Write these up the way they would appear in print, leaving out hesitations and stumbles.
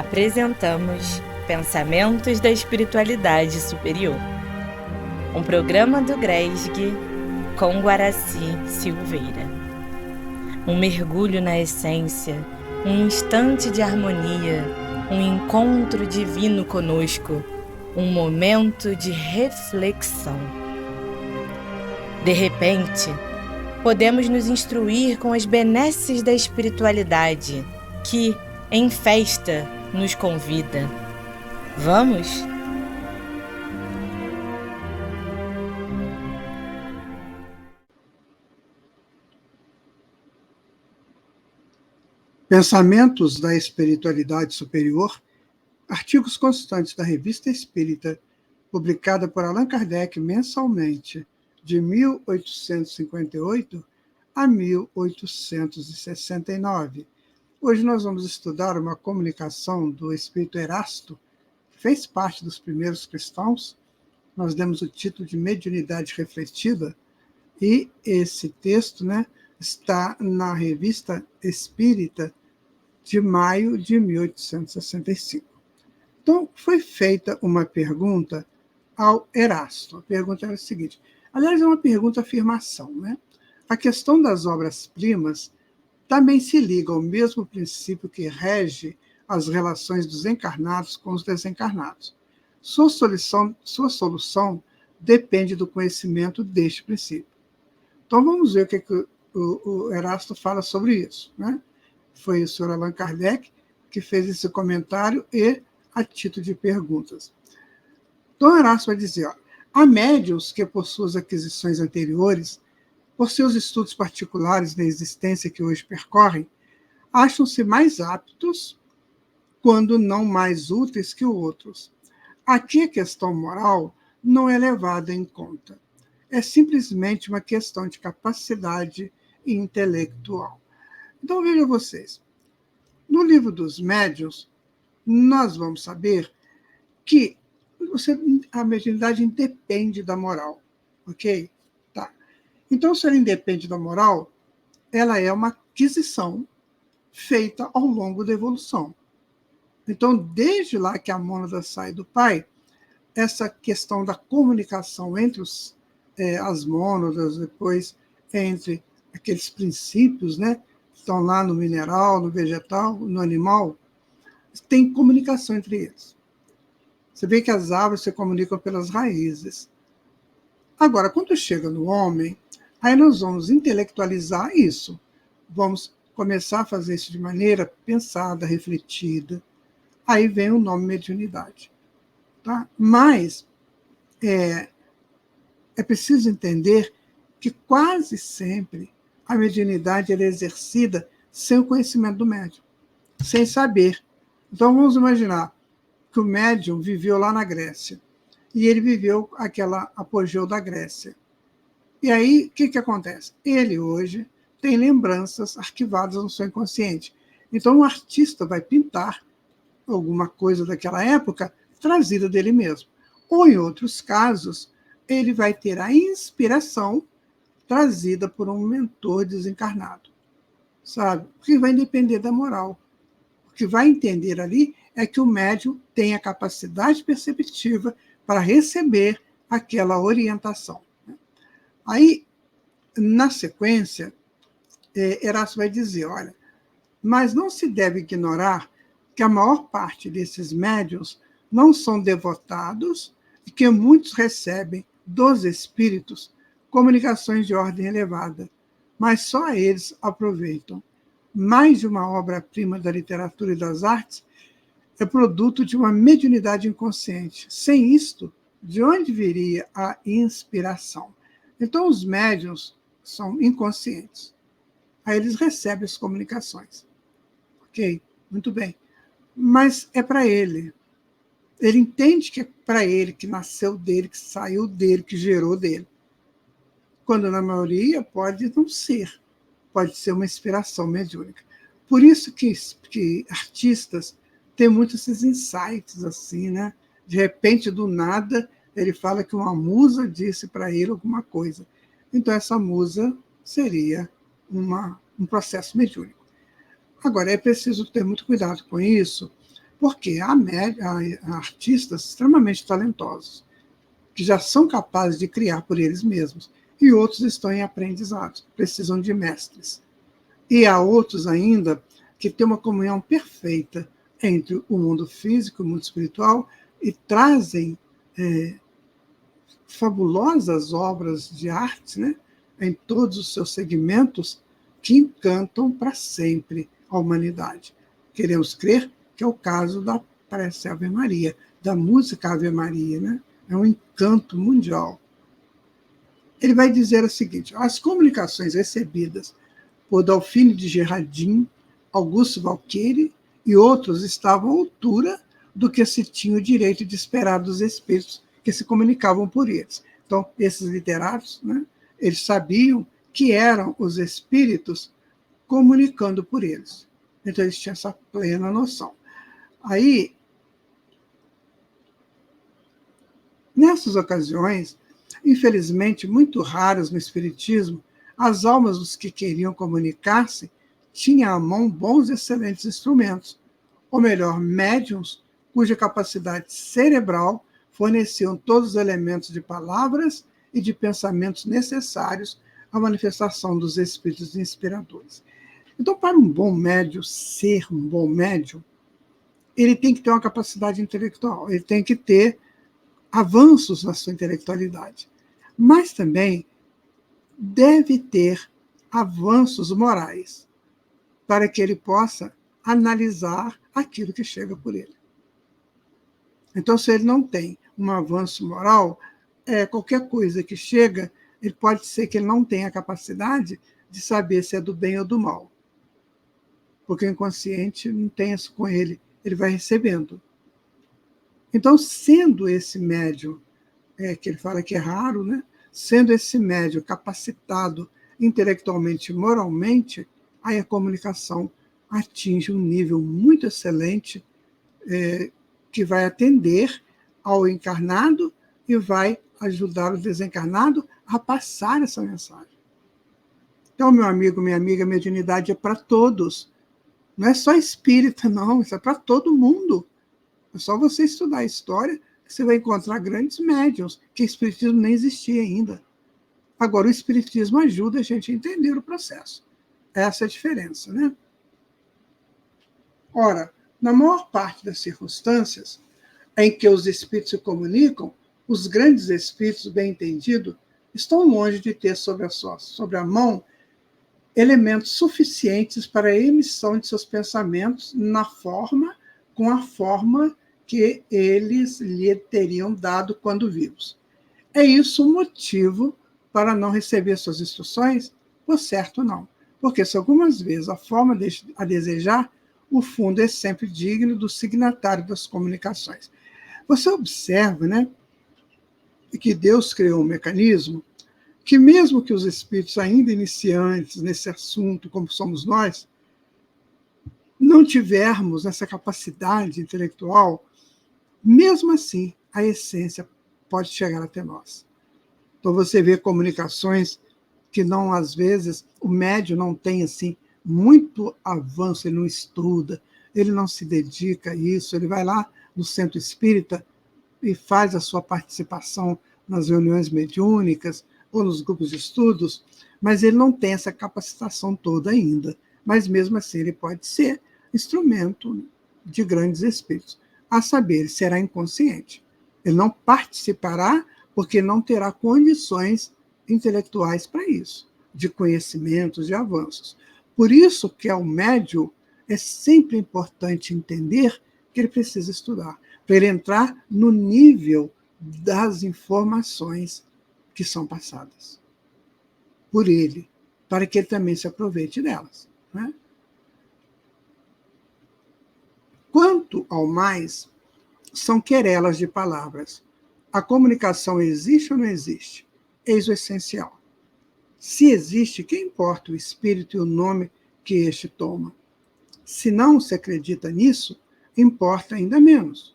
Apresentamos Pensamentos da Espiritualidade Superior, um programa do GRESG com Guaraci Silveira. Um mergulho na essência, um instante de harmonia, um encontro divino conosco, um momento de reflexão. De repente, podemos nos instruir com as benesses da espiritualidade que, em festa, nos convida. Vamos? Pensamentos da Espiritualidade Superior, artigos constantes da Revista Espírita, publicada por Allan Kardec mensalmente, de 1858 a 1869. Hoje nós vamos estudar uma comunicação do Espírito Erasto, que fez parte dos primeiros cristãos. Nós demos o título de Mediunidade Refletida, e esse texto, está na Revista Espírita de maio de 1865. Então, foi feita uma pergunta ao Erasto. A pergunta era a seguinte, aliás, é uma pergunta-afirmação, A questão das obras-primas também se liga ao mesmo princípio que rege as relações dos encarnados com os desencarnados. Sua solução depende do conhecimento deste princípio. Então, vamos ver o que o Erasto fala sobre isso. Foi o Sr. Allan Kardec que fez esse comentário e a título de perguntas. Então, Erasto vai dizer, há médiuns que, por suas aquisições anteriores, por seus estudos particulares da existência que hoje percorrem, acham-se mais aptos, quando não mais úteis que outros. Aqui a questão moral não é levada em conta. É simplesmente uma questão de capacidade intelectual. Então, vejam vocês. No livro dos médiuns, nós vamos saber que a mediunidade independe da moral, ok? Tá. Então, se ela independe da moral, ela é uma aquisição feita ao longo da evolução. Então, desde lá que a mônada sai do pai, essa questão da comunicação entre as mônadas, depois entre aqueles princípios, que estão lá no mineral, no vegetal, no animal, tem comunicação entre eles. Você vê que as árvores se comunicam pelas raízes. Agora, quando chega no homem, aí nós vamos intelectualizar isso. Vamos começar a fazer isso de maneira pensada, refletida. Aí vem o nome mediunidade. Tá? Mas é preciso entender que quase sempre a mediunidade é exercida sem o conhecimento do médium, sem saber. Então, vamos imaginar que o médium viveu lá na Grécia, e ele viveu aquela apogeu da Grécia. E aí, o que acontece? Ele hoje tem lembranças arquivadas no seu inconsciente. Então, o artista vai pintar alguma coisa daquela época trazida dele mesmo. Ou, em outros casos, ele vai ter a inspiração trazida por um mentor desencarnado, sabe? Porque vai depender da moral. O que vai entender ali é que o médium tem a capacidade perceptiva para receber aquela orientação. Aí, na sequência, Erasto vai dizer, olha, mas não se deve ignorar que a maior parte desses médiuns não são devotados e que muitos recebem dos espíritos comunicações de ordem elevada, mas só eles aproveitam. Mais de uma obra-prima da literatura e das artes é produto de uma mediunidade inconsciente. Sem isto, de onde viria a inspiração? Então, os médiuns são inconscientes. Aí eles recebem as comunicações. Ok? Muito bem. Mas é para ele. Ele entende que é para ele, que nasceu dele, que saiu dele, que gerou dele. Quando, na maioria, pode não ser. Pode ser uma inspiração mediúnica. Por isso que artistas têm muitos esses insights, assim, De repente, do nada, ele fala que uma musa disse para ele alguma coisa. Então, essa musa seria um processo mediúnico. Agora, é preciso ter muito cuidado com isso, Porque há artistas extremamente talentosos, que já são capazes de criar por eles mesmos, e outros estão em aprendizado, precisam de mestres. E há outros ainda que têm uma comunhão perfeita entre o mundo físico e o mundo espiritual e trazem fabulosas obras de arte, né, em todos os seus segmentos, que encantam para sempre a humanidade. Queremos crer que é o caso da prece Ave Maria, da música Ave Maria, né? É um encanto mundial. Ele vai dizer o seguinte: as comunicações recebidas por Delfine de Gerardin, Augusto Valqueire e outros estavam à altura do que se tinha o direito de esperar dos espíritos que se comunicavam por eles. Então, esses literatos, né, eles sabiam que eram os espíritos comunicando por eles. Então, eles tinham essa plena noção. Aí, nessas ocasiões, infelizmente muito raras no Espiritismo, as almas dos que queriam comunicar-se tinham à mão bons e excelentes instrumentos, ou melhor, médiums cuja capacidade cerebral forneciam todos os elementos de palavras e de pensamentos necessários à manifestação dos espíritos inspiradores. Então, para um bom médium ser um bom médium, ele tem que ter uma capacidade intelectual, ele tem que ter avanços na sua intelectualidade, mas também deve ter avanços morais, para que ele possa analisar aquilo que chega por ele. Então, se ele não tem um avanço moral, qualquer coisa que chega, ele pode ser que ele não tenha a capacidade de saber se é do bem ou do mal, porque o inconsciente não tem isso com ele, ele vai recebendo. Então, sendo esse médium, que ele fala que é raro, né? Sendo esse médium capacitado intelectualmente e moralmente, aí a comunicação atinge um nível muito excelente, que vai atender ao encarnado e vai ajudar o desencarnado a passar essa mensagem. Então, meu amigo, minha amiga, a mediunidade é para todos. Não é só espírita, não, isso é para todo mundo. É só você estudar a história que você vai encontrar grandes médiuns, que o espiritismo nem existia ainda. Agora, o espiritismo ajuda a gente a entender o processo. Essa é a diferença, né? Ora, na maior parte das circunstâncias em que os espíritos se comunicam, os grandes espíritos, bem entendido, estão longe de ter sobre a mão elementos suficientes para a emissão de seus pensamentos com a forma que eles lhe teriam dado quando vivos. É isso o motivo para não receber suas instruções? Por certo, não. Porque se algumas vezes a forma deixa a desejar, o fundo é sempre digno do signatário das comunicações. Você observa, né, que Deus criou um mecanismo que, mesmo que os espíritos ainda iniciantes nesse assunto, como somos nós, não tivermos essa capacidade intelectual, mesmo assim, a essência pode chegar até nós. Então, você vê comunicações que não, às vezes, o médium não tem, assim, muito avanço, ele não estuda, ele não se dedica a isso, ele vai lá no centro espírita e faz a sua participação nas reuniões mediúnicas ou nos grupos de estudos, mas ele não tem essa capacitação toda ainda. Mas, mesmo assim, ele pode ser instrumento de grandes espíritos. A saber, ele será inconsciente. Ele não participará porque não terá condições intelectuais para isso, de conhecimentos, de avanços. Por isso que ao médium é sempre importante entender que ele precisa estudar, para ele entrar no nível das informações que são passadas por ele, para que ele também se aproveite delas, né? Quanto ao mais, são querelas de palavras. A comunicação existe ou não existe? Eis o essencial. Se existe, que importa o espírito e o nome que este toma? Se não se acredita nisso, importa ainda menos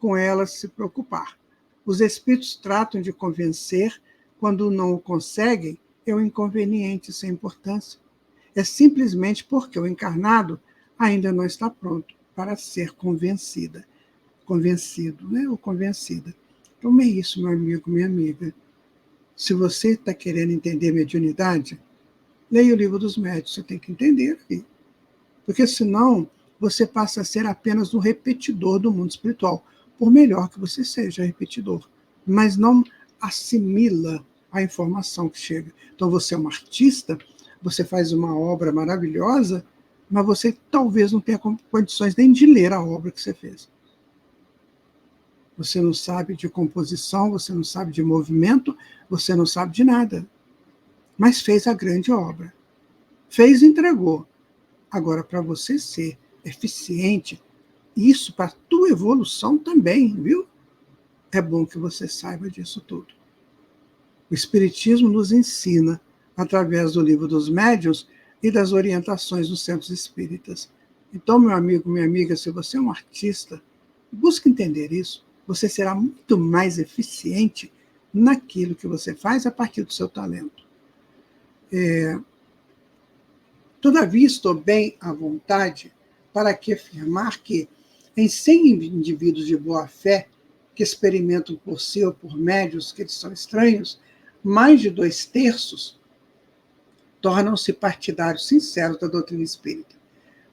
com elas se preocupar. Os espíritos tratam de convencer, quando não o conseguem, é um inconveniente sem importância. É simplesmente porque o encarnado ainda não está pronto para ser convencido, né? Ou convencida. Então é isso, meu amigo, minha amiga. Se você está querendo entender mediunidade, leia o Livro dos Médiuns, você tem que entender aqui. Porque senão você passa a ser apenas um repetidor do mundo espiritual, por melhor que você seja repetidor, mas não assimila a informação que chega. Então você é um artista, você faz uma obra maravilhosa, mas você talvez não tenha condições nem de ler a obra que você fez. Você não sabe de composição, você não sabe de movimento, você não sabe de nada. Mas fez a grande obra. Fez e entregou. Agora, para você ser eficiente, isso para a tua evolução também, viu? É bom que você saiba disso tudo. O Espiritismo nos ensina, através do Livro dos Médiuns e das orientações dos centros espíritas. Então, meu amigo, minha amiga, se você é um artista, busque entender isso. Você será muito mais eficiente naquilo que você faz a partir do seu talento. Todavia, estou bem à vontade para aqui afirmar que, em 100 indivíduos de boa-fé que experimentam por si ou por médiuns que eles são estranhos, mais de 2/3 tornam-se partidários sinceros da doutrina espírita.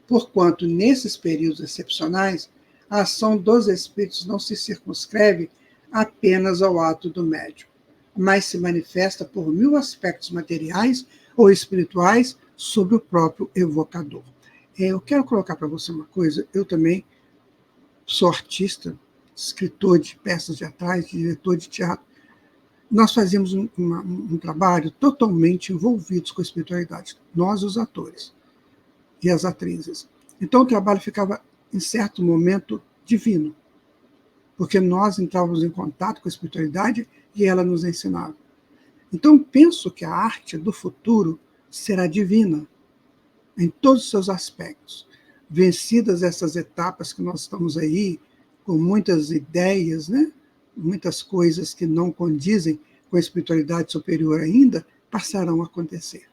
Porquanto, nesses períodos excepcionais, a ação dos espíritos não se circunscreve apenas ao ato do médium, mas se manifesta por 1000 aspectos materiais ou espirituais sobre o próprio evocador. Eu quero colocar para você uma coisa, eu também sou artista, escritor de peças teatrais, diretor de teatro. Nós fazíamos um trabalho totalmente envolvidos com a espiritualidade, nós os atores e as atrizes. Então o trabalho ficava, em certo momento, divino, porque nós entrávamos em contato com a espiritualidade e ela nos ensinava. Então penso que a arte do futuro será divina, em todos os seus aspectos. Vencidas essas etapas que nós estamos aí, com muitas ideias, né? Muitas coisas que não condizem com a espiritualidade superior ainda, passarão a acontecer.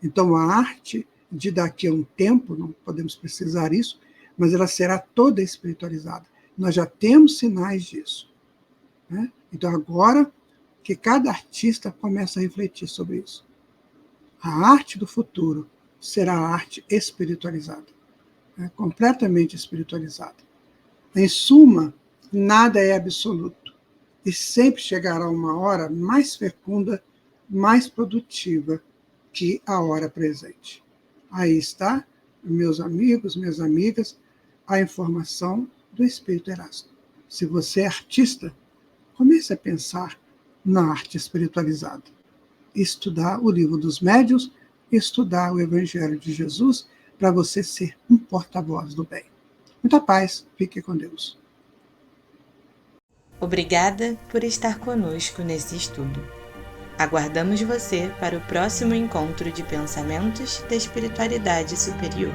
Então, a arte de daqui a um tempo, não podemos precisar isso, mas ela será toda espiritualizada. Nós já temos sinais disso. Né? Então, agora que cada artista começa a refletir sobre isso. A arte do futuro será a arte espiritualizada, né? Completamente espiritualizada. Em suma, nada é absoluto e sempre chegará uma hora mais fecunda, mais produtiva que a hora presente. Aí está, meus amigos, minhas amigas, a informação do Espírito Erasto. Se você é artista, comece a pensar na arte espiritualizada. Estudar o Livro dos Médiuns, estudar o Evangelho de Jesus, para você ser um porta-voz do bem. Muita paz, fique com Deus. Obrigada por estar conosco nesse estudo. Aguardamos você para o próximo encontro de pensamentos da espiritualidade superior.